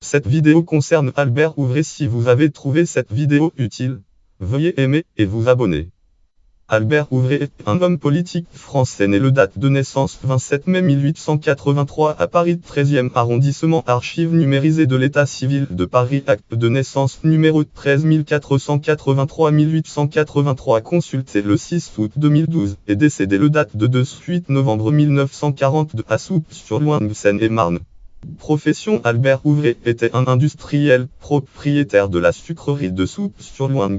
Cette vidéo concerne Albert Ouvret. Si vous avez trouvé cette vidéo utile, veuillez aimer et vous abonner. Albert Ouvret est un homme politique français né le date de naissance 27 mai 1883 à Paris 13e arrondissement. Archives numérisées de l'état civil de Paris. Acte de naissance numéro 13483 1883 consulté le 6 août 2012 et décédé le date de 8 novembre 1942 à Souppes-sur-Loing, Seine-et-Marne. Profession: Albert Ouvret était un industriel, propriétaire de la sucrerie de Souppes-sur-Loing.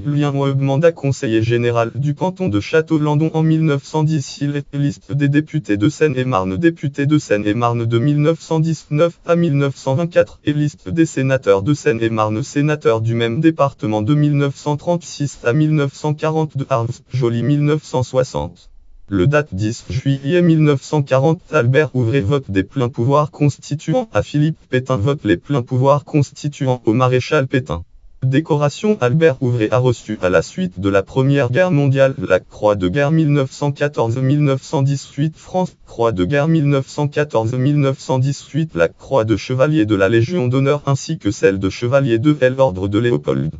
Mandat conseiller général du canton de Château-Landon en 1910. Liste des députés de Seine-et-Marne. Député de Seine-et-Marne de 1919 à 1924 et liste des sénateurs de Seine-et-Marne. Sénateur du même département de 1936 à 1942. Arves-Joly 1960. Le date 10 juillet 1940, Albert Ouvret vote des pleins pouvoirs constituants à Philippe Pétain. Vote les pleins pouvoirs constituants au maréchal Pétain. Décoration: Albert Ouvret a reçu à la suite de la Première Guerre mondiale la Croix de guerre 1914-1918 France, Croix de guerre 1914-1918, la Croix de chevalier de la Légion d'honneur ainsi que celle de chevalier de l'Ordre de Léopold.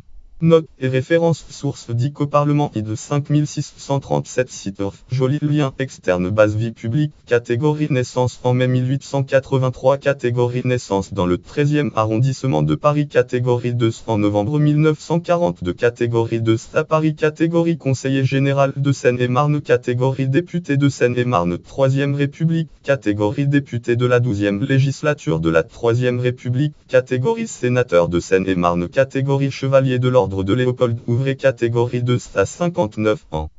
Notes et références. Sources: DIC au Parlement ID 5637 site Joly. Lien externe. Base vie publique. Catégorie naissance en mai 1883. Catégorie naissance dans le 13e arrondissement de Paris. Catégorie 2 en novembre 1942. Catégorie 2 à Paris. Catégorie conseiller général de Seine-et-Marne. Catégorie député de Seine-et-Marne 3e République. Catégorie député de la 12e législature de la 3e République. Catégorie sénateur de Seine-et-Marne. Catégorie chevalier de l'Ordre de Léopold Ouvret. Catégorie 2 à 59 ans.